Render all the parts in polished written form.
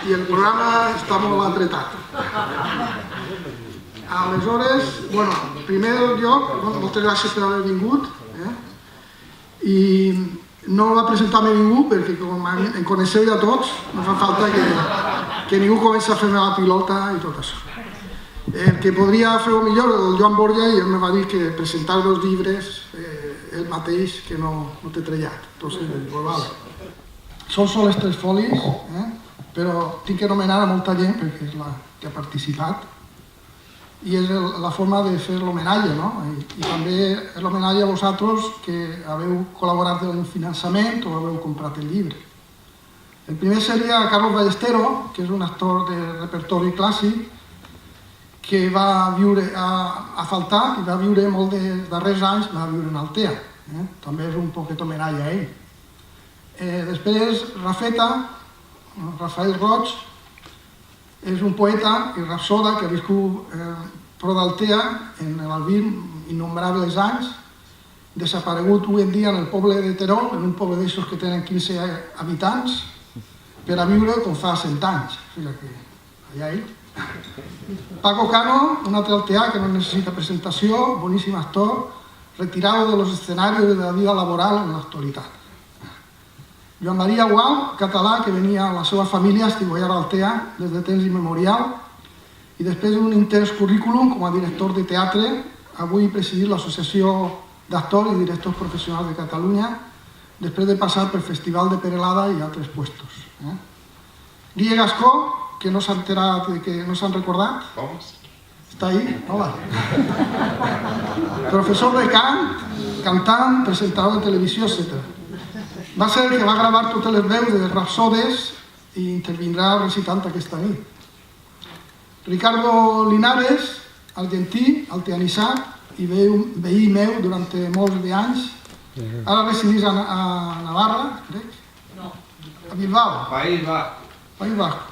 i el programa està molt atretat. Aleshores, primer de lloc, moltes gràcies per haver vingut, i no va presentar-me ningú perquè com em coneixeu ja tots, no fa falta que ningú comenci a fer la pilota i tot això. El que podria fer-ho millor el Joan Borja, i ell me va dir que presentar els llibres ell mateix que no té trellat. Entonces, vale. Són sols 3 folis, però tinc que anomenar a molta gent perquè és la que ha participat i és la forma de fer l'homenatge, no? I també és l'homenatge a vosaltres que haveu col·laborat en el finançament o haveu comprat el llibre. El primer seria Carlos Ballestero, que és un actor de repertori clàssic que va viure a faltar i va viure molt dels darrers anys, va viure en Altea. També és un poquet homenatge a ell. Després, Rafael Roig, és un poeta i rapsoda que ha viscut prop d'Altea en l'Albir innombrables anys, desaparegut avui en dia en el poble de Terol, en un poble d'aixòs que tenen 15 habitants, per a viure com fa 100 anys. O sigui que allà ell. Paco Cano, un altre alteà que no necessita presentació, boníssim actor, retirado de los escenarios de la vida laboral en l'actualitat. Joan Maria Gual, català, que venia amb la seva família a estiuejar a Altea des de temps immemorial i després d'un intens currículum com a director de teatre, avui presidit l'Associació d'Actors i Directors Professionals de Catalunya, després de passar pel Festival de Perelada i altres puestos. Guille Gascó, que no s'ha enterat, que no s'han recordat. Està ahí? Hola. Professor de cant, cantant, presentador de televisió, etc. Va ser el que va gravar totes les veus de rapsodes i intervindrà recitant aquesta nit. Ricardo Linares, argentí, alteanitzat i veí meu durant molts d'anys. Ara residís a Navarra, crec? No. A Bilbao. País Basc.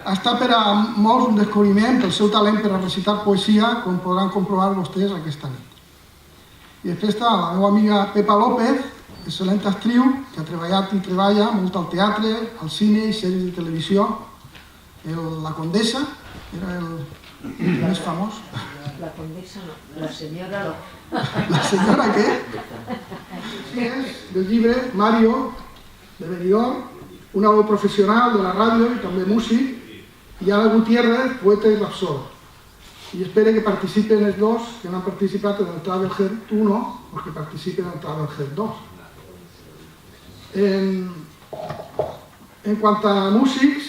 Ha estat per a molts un descobriment pel seu talent per a recitar poesia, com podran comprovar vostès aquesta nit. I després està la meva amiga Pepa López, excel·lent actriu, que ha treballat i treballa molt al teatre, al cine i sèries de televisió. La Condessa era el més famós. La Condessa no, la senyora no. La senyora què? És del llibre Mario, de Benidorm, una veu professional de la ràdio i també músic, i Ana Gutiérrez, poeta i rapsoda. I espero que participen els dos que no han participat en el Travelhead 1 o que participen en el Travelhead 2. En quant a músics,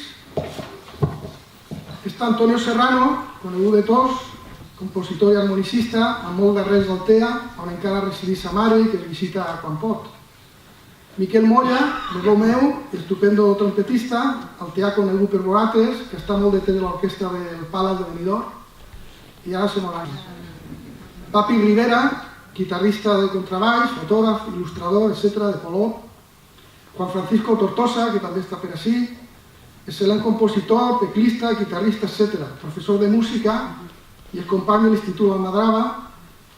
està Antonio Serrano, conegut de tots, compositor i harmonicista, amb molt d'arrels d'Altea, on encara resideix a mare i que es visita quan pot. Miquel Molla, de Romeu, estupendo trompetista, alteà conegut per vosaltres, que està molt de temps a l'orquestra del Palace de Benidorm, i ara se m'ha Papi Rivera, guitarrista de contrabaix, fotògraf, il·lustrador, etc., de Polop. Juan Francisco Tortosa, que també està per ací, excel·lent compositor, teclista, guitarrista, etc., professor de música i el company de l'Institut Almadrava,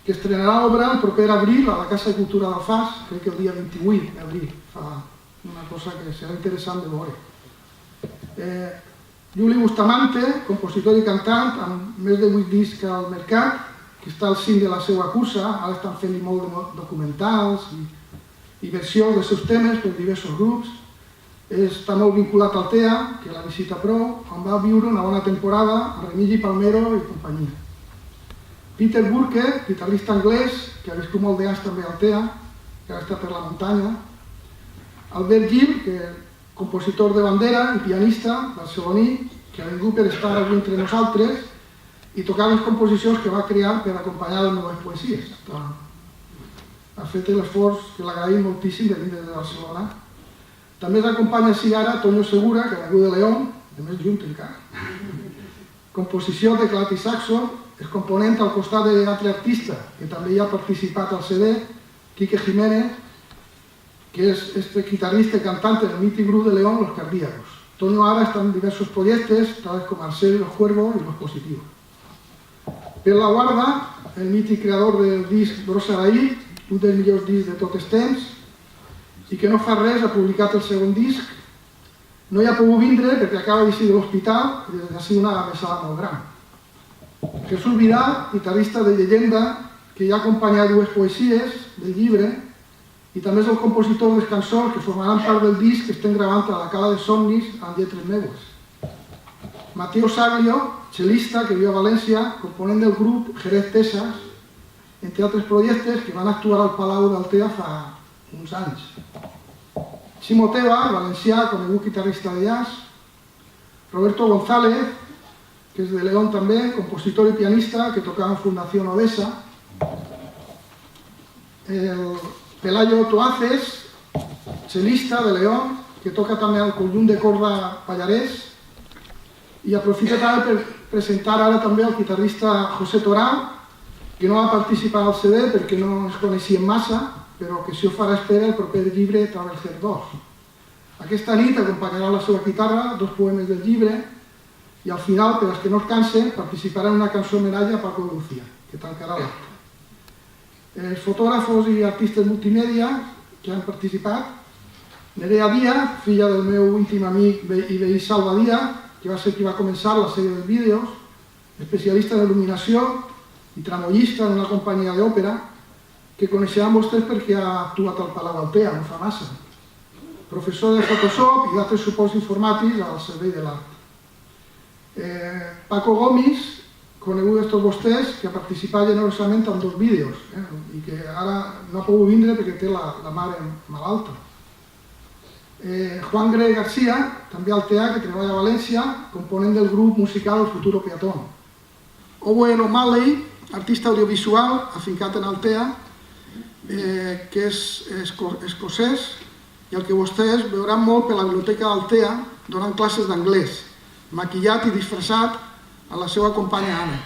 que estrenarà l'obra el proper abril a la Casa de Cultura d'Alfàs, crec que el dia 28 d'abril, fa una cosa que serà interessant de veure. Juli Bustamante, compositor i cantant, amb més de 8 discs al mercat, que està al cim de la seva cursa, ara estan fent molt de documentals i versions dels seus temes per diversos grups. Està molt vinculat al TEA, que la visita prou, on va viure una bona temporada a Remigi Palmero i companyia. Peter Burke, guitarrista anglès, que ha viscut molt d'anys també al TEA, que ara està per la muntanya. Albert Gil, que compositor de bandera i pianista barceloní, que ha vingut per estar avui entre nosaltres i tocar les composicions que va crear per acompanyar les meves poesies. Ha fet l'esforç que l'agraïm moltíssim de vindre de Barcelona. També ens acompanya així ara Toño Segura, que ha vingut de León, de més junt encara. Composició de teclat i saxo, és component al costat de l'altre artista, que també hi ha participat al CD, Quique Jiménez, que és guitarrista i cantant del mític grup de León, Los Cardíacos. Toño ara està en diversos projectes, tales com Marcel y los Cuervos y Los Positivos. Per la Guarda, el mític creador del disc Brossa d'ahir, un dels millors discs de tots els temps, i que no fa res, ha publicat el segon disc, No hi ha pogut vindre perquè acaba d'eixir de l'hospital i des d'ací una abraçada molt gran. Jesús Vidal, guitarrista de llegenda, que ja ha acompanyat dues poesies del llibre i també és el compositor de les cançons que formaran part del disc que estem gravant a la Cala de Somnis amb lletres meues. Mateo Saglio, cel·lista que viu a València, component del grup Jerez Texas, entre altres projectes que van actuar al Palau d'Altea fa uns anys. Ximo Teba, valencià, conegut guitarrista de jazz. Roberto González, que és de León també, compositor i pianista, que tocava en Fundació Odessa. El Pelayo Toaces, cel·lista de León, que toca també al conjunt de corda Pallarès. I aprofito també per presentar ara també el guitarrista José Toral, que no va participar al CD perquè no ens coneixíem massa, però que si ho farà espera el proper llibre Traverser 2. Aquesta nit acompanyarà la seva guitarra, 2 poemes del llibre, i al final, per als que no es cansen, participarà en una cançó homenatge a Paco de Lucía, que tancarà l'acte. Els fotògrafos i artistes multimèdia que han participat: Nerea Díaz, filla del meu íntim amic i veí Salva Díaz, que va ser qui va començar la sèrie de vídeos, especialista en il·luminació i tramollista en una companyia d'òpera, que coneixeran vostès perquè ha actuat al Palau Altea, no fa massa. Professor de Photoshop i d'altres suports informàtics al servei de l'art. Paco Gomis, conegut de tots vostès, que ha participat generosament en 2 vídeos i que ara no ha pogut vindre perquè té la mare malalta. Juan Gre García, també alteà, que treballa a València, component del grup musical El Futuro Peatón. Owen O'Malley, artista audiovisual, afincat en Altea, que és escocès i el que vostès veuran molt per la biblioteca d'Altea donant classes d'anglès, maquillat i disfressat a la seva companya Anna.